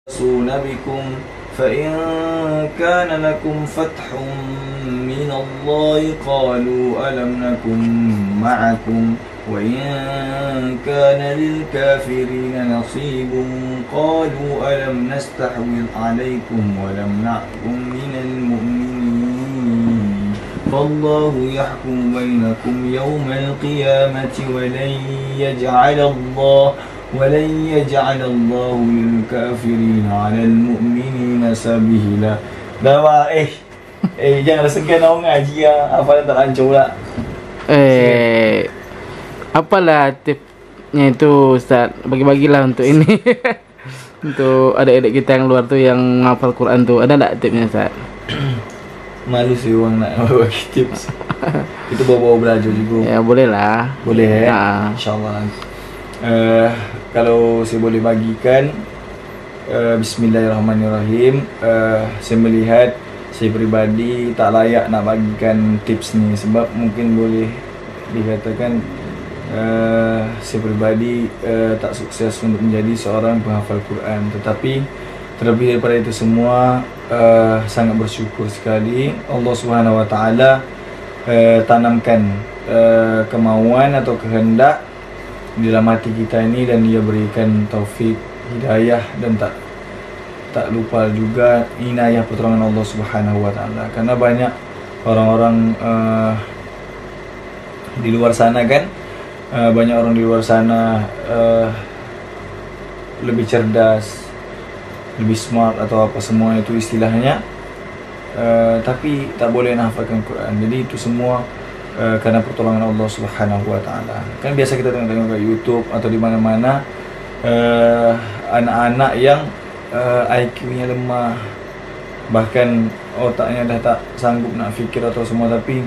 يَرْسُونَ بِكُمْ فَإِنْ كَانَ لَكُمْ فَتْحٌ مِّنَ اللَّهِ قَالُوا أَلَمْ نَكُنْ مَعَكُمْ وَإِنْ كَانَ لِلْكَافِرِينَ نَصِيبٌ قَالُوا أَلَمْ نَسْتَحْوِذْ عَلَيْكُمْ وَنَمْنَعْكُمْ مِنَ الْمُؤْمِنِينَ فَاللَّهُ يَحْكُمُ بَيْنَكُمْ يَوْمَ الْقِيَامَةِ وَلَنْ يَجْعَلَ اللَّهُ لِلْكَافِرِينَ عَلَى الْمُؤْمِنِينَ سَبِيلًا. Dah jangan segan orang ngaji ya. Hafalan tak hancur pula. Apalah tipsnya itu Ustaz? Bagi-bagilah untuk ini. Untuk adik-adik kita yang luar tu yang menghafal Quran tu, ada tak tipsnya Ustaz? Malu sih orang nak bagi tips. Kita bawa-bawa belajar juga. Ya boleh lah. Boleh InsyaAllah. Kalau saya boleh bagikan, Bismillahirrahmanirrahim. Saya melihat saya peribadi tak layak nak bagikan tips ni, sebab mungkin boleh dikatakan saya peribadi tak sukses untuk menjadi seorang penghafal Quran. Tetapi terlebih daripada itu semua, sangat bersyukur sekali Allah Subhanahu Wa Taala tanamkan kemauan atau kehendak di dalam hati kita ini, dan Dia berikan taufik, hidayah, dan tak lupa juga inayah pertolongan Allah Subhanahu Wa Taala. Karena banyak orang-orang di luar sana kan, banyak orang di luar sana lebih cerdas, lebih smart atau apa semua itu istilahnya, tapi tak boleh menghafalkan Quran. Jadi itu semua karena pertolongan Allah Subhanahu Wa Taala. Kan biasa kita tengok-tengok kat YouTube atau di mana-mana, anak-anak yang IQ-nya lemah, bahkan otaknya dah tak sanggup nak fikir atau semua, tapi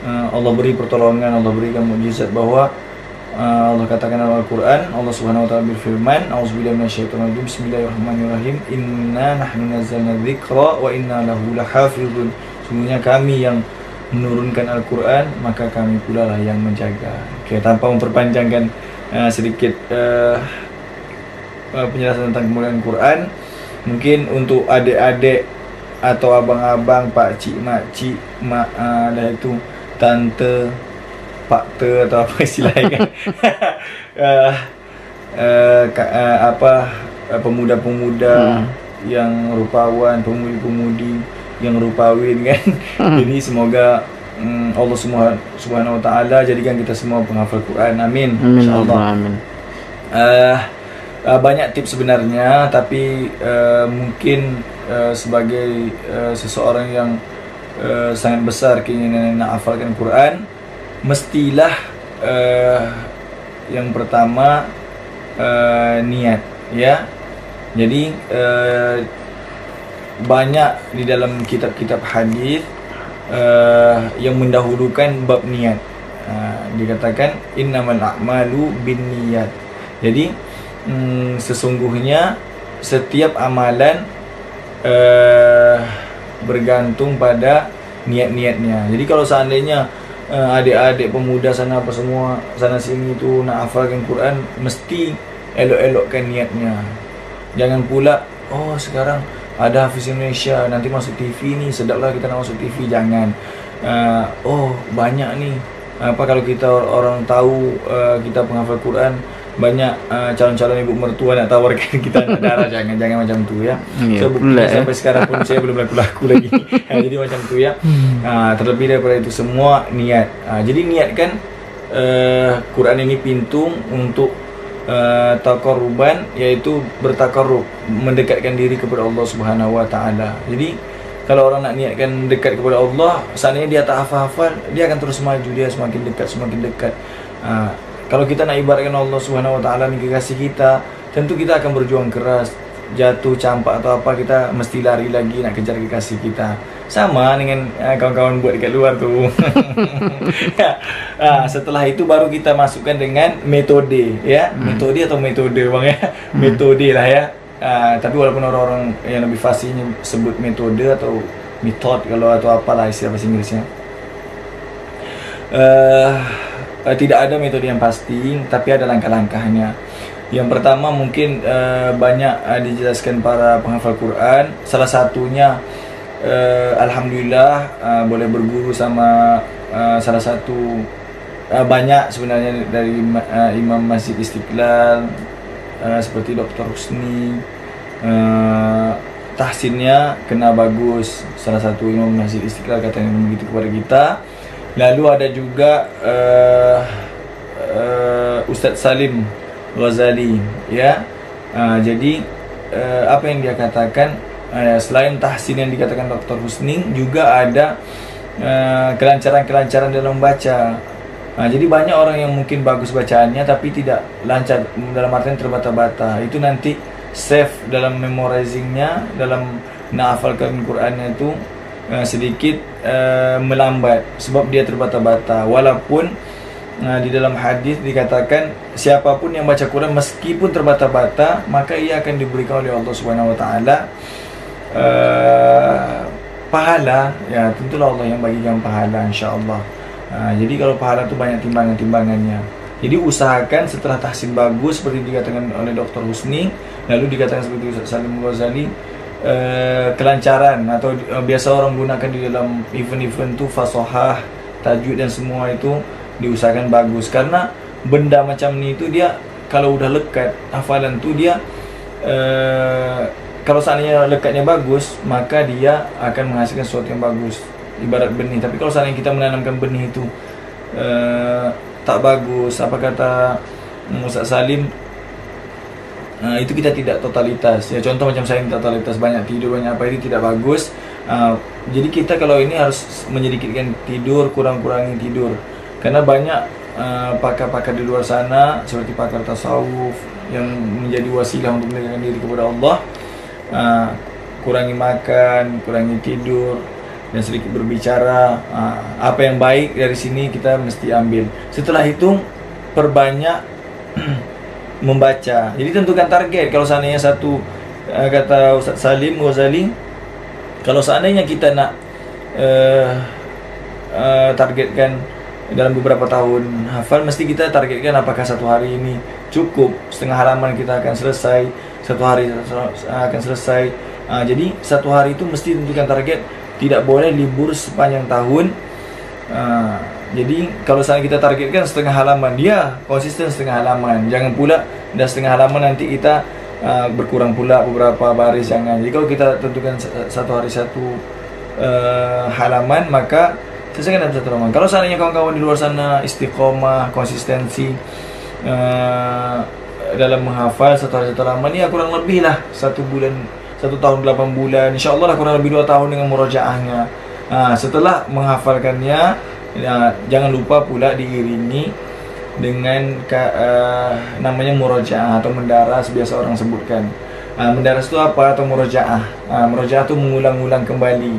Allah beri pertolongan, Allah berikan mukjizat bahawa Allah katakan dalam Al-Quran, Allah Subhanahu Wa Taala berfirman, A'udzubillahi minasyaitonirrajim, Bismillahirrahmanirrahim, Inna nahnu nazzalna dzikra wa inna lahu lahafizun. Sungguhnya kami yang menurunkan Al-Quran, maka kami pula lah yang menjaga. Okay, tanpa memperpanjangkan sedikit penjelasan tentang kemuliaan Quran, mungkin untuk adik-adik atau abang-abang, pakcik, makcik, dah itu tante, pakte atau apa istilahnya kan, pemuda-pemuda yang rupawan, pemudi-pemudi yang rupawin kan. Jadi semoga Allah Subhanahu Wa Taala jadikan kita semua penghafal Quran. Amin. InsyaAllah. Amin. Banyak tips sebenarnya, tapi mungkin sebagai seseorang yang sangat besar keinginan nak hafalkan Quran, mestilah yang pertama niat, ya. Jadi banyak di dalam kitab-kitab hadis yang mendahulukan bab niat. Dikatakan innamal a'malu binniyat. Jadi sesungguhnya setiap amalan bergantung pada niat-niatnya. Jadi kalau seandainya adik-adik pemuda sana apa semua sana sini tu nak hafalkan Quran, mesti elok-elokkan niatnya. Jangan pula sekarang ada Hafiz Indonesia, nanti masuk TV ni, sedaplah kita nak masuk TV. Jangan. Banyak ni, kalau kita orang tahu kita penghafal Quran, banyak calon-calon ibu mertua nak tawarkan kita anak darah. Jangan macam tu ya. So sampai sekarang pun saya belum laku-laku lagi. Jadi macam tu ya. Terlebih daripada itu semua, niat. Jadi niatkan Quran ini pintu untuk taqarruban, iaitu bertakarrub, mendekatkan diri kepada Allah Subhanahu Wa Taala. Jadi kalau orang nak niatkan dekat kepada Allah, seandainya dia tak hafal-hafal, dia akan terus maju, dia semakin dekat. Kalau kita nak ibaratkan Allah Subhanahu Wa Taala ni kekasih kita, tentu kita akan berjuang keras. Jatuh, campak atau apa, kita mesti lari lagi nak kejar kekasih kita. Sama dengan kawan-kawan buat dekat luar tu. Setelah itu baru kita masukkan dengan metode, ya. Metode atau metode bang ya. Metode lah ya. Tapi walaupun orang-orang yang lebih fasihnya sebut metode atau method kalau atau apalah istilah bahasa Inggrisnya. Tidak ada metode yang pasti, tapi ada langkah-langkahnya. Yang pertama mungkin banyak dijelaskan para penghafal Quran. Salah satunya alhamdulillah boleh berguru sama salah satu banyak sebenarnya dari Imam Masjid Istiqlal seperti Dr. Husni. Tahsinnya kena bagus, salah satu Imam Masjid Istiqlal katanya begitu kepada kita. Lalu ada juga Ustaz Salim Ghazali, ya. Jadi apa yang dia katakan, selain tahsin yang dikatakan Dr. Husni, juga ada kelancaran-kelancaran dalam membaca. Jadi banyak orang yang mungkin bagus bacaannya tapi tidak lancar, dalam artian terbata-bata. Itu nanti save dalam memorizingnya, dalam menghafalkan Qurannya itu sedikit melambat sebab dia terbata-bata. Walaupun di dalam hadis dikatakan siapapun yang baca Quran meskipun terbata-bata, maka ia akan diberikan oleh Allah Subhanahu wa taala pahala. Ya, tentulah Allah yang bagikan pahala insyaallah. Jadi kalau pahala itu banyak timbangan-timbangannya. Jadi usahakan setelah tahsin bagus seperti dikatakan oleh Dr. Husni, lalu dikatakan seperti Ustaz Salim Ghazali, kelancaran atau biasa orang gunakan di dalam event-event itu fasohah, tajwid dan semua itu diusahakan bagus, karena benda macam ni itu dia kalau udah lekat hafalan tu dia kalau seandainya lekatnya bagus, maka dia akan menghasilkan sesuatu yang bagus, ibarat benih. Tapi kalau seandainya kita menanamkan benih itu tak bagus, apa kata Ustaz Salim, itu kita tidak totalitas. Ya, contoh macam saya totalitas, banyak tidur, banyak apa, itu tidak bagus. Jadi kita kalau ini harus menyedikitkan tidur, kurang-kurangin tidur. Karena banyak pakar-pakar di luar sana seperti pakar tasawuf yang menjadi wasilah untuk mendekatkan diri kepada Allah. Kurangi makan, kurangi tidur, dan sedikit berbicara. Apa yang baik dari sini kita mesti ambil. Setelah itu perbanyak membaca. Jadi tentukan target. Kalau seandainya satu, kata Ustaz Salim Ghazali, kalau seandainya kita nak targetkan dalam beberapa tahun hafal, mesti kita targetkan apakah satu hari ini cukup, setengah halaman kita akan selesai, satu hari akan selesai. Jadi satu hari itu mesti tentukan target, tidak boleh libur sepanjang tahun. Jadi kalau seandainya kita targetkan setengah halaman, dia konsisten setengah halaman. Jangan pula dah setengah halaman nanti kita berkurang pula beberapa baris, jangan. Jadi kalau kita tentukan satu hari satu halaman, maka selesaikan dalam satu halaman. Kalau seandainya kawan-kawan di luar sana istiqomah, konsistensi dalam menghafal satu hari satu halaman, ya kurang lebih lah 1 bulan, 1 tahun 8 bulan, insyaAllah lah kurang lebih 2 tahun dengan murojaahnya. Setelah menghafalkannya, jangan lupa pula diiringi dengan namanya murojaah atau mendaras, biasa orang sebutkan. Mendaras itu apa? Atau murojaah. Murojaah itu mengulang-ulang kembali.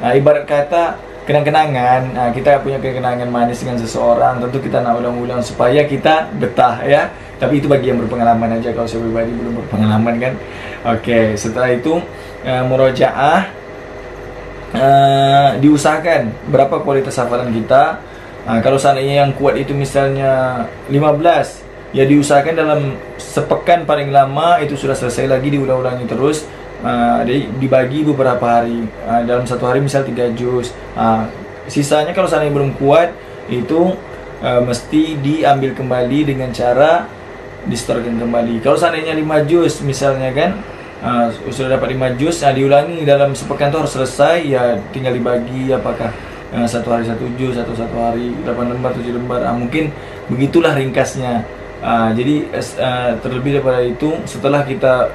Ibarat kata kenang-kenangan. Kita punya kenangan manis dengan seseorang, tentu kita nak ulang-ulang supaya kita betah, ya. Tapi itu bagi yang berpengalaman aja. Kalau saya pribadi belum berpengalaman kan. Oke, setelah itu murojaah, diusahakan berapa kualitas hafalan kita. Kalau seandainya yang kuat itu misalnya 15, ya diusahakan dalam sepekan paling lama itu sudah selesai, lagi diulang-ulangi terus. Dibagi beberapa hari, dalam satu hari misal 3 juz. Sisanya kalau seandainya belum kuat, itu mesti diambil kembali dengan cara distorkan kembali. Kalau seandainya 5 juz misalnya kan, sudah dapat 5 juz, diulangi dalam sepekan itu harus selesai, ya tinggal dibagi apakah satu hari 1 juz atau satu hari 8 lembar, 7 lembar. Mungkin begitulah ringkasnya. Jadi terlebih daripada itu, setelah kita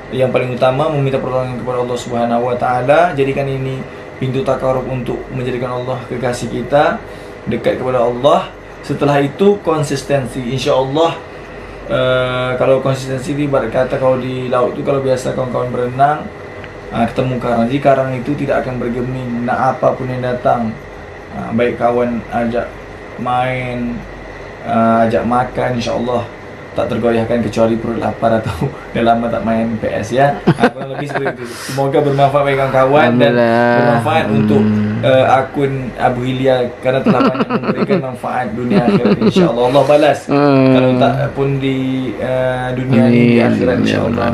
yang paling utama meminta pertolongan kepada Allah Subhanahu wa taala, jadikan ini pintu takarub untuk menjadikan Allah kekasih kita, dekat kepada Allah. Setelah itu konsistensi, insyaallah. Kalau konsistensi ini berkata, kalau di laut itu kalau biasa kawan-kawan berenang, ketemu karang, jadi karang itu tidak akan bergeming, nak apapun yang datang, baik kawan ajak main, ajak makan, insyaallah tak tergoyahkan kecuali perut lapar atau dah lama tak main PS ya. Kurang lebih seperti itu. Semoga bermanfaat bagi kawan-kawan dan bermanfaat untuk akun Abu Hilya karena telah banyak memberikan manfaat dunia akhirat, insya-Allah Allah balas. Kalau tak pun di dunia ini, di akhirat, insya-Allah.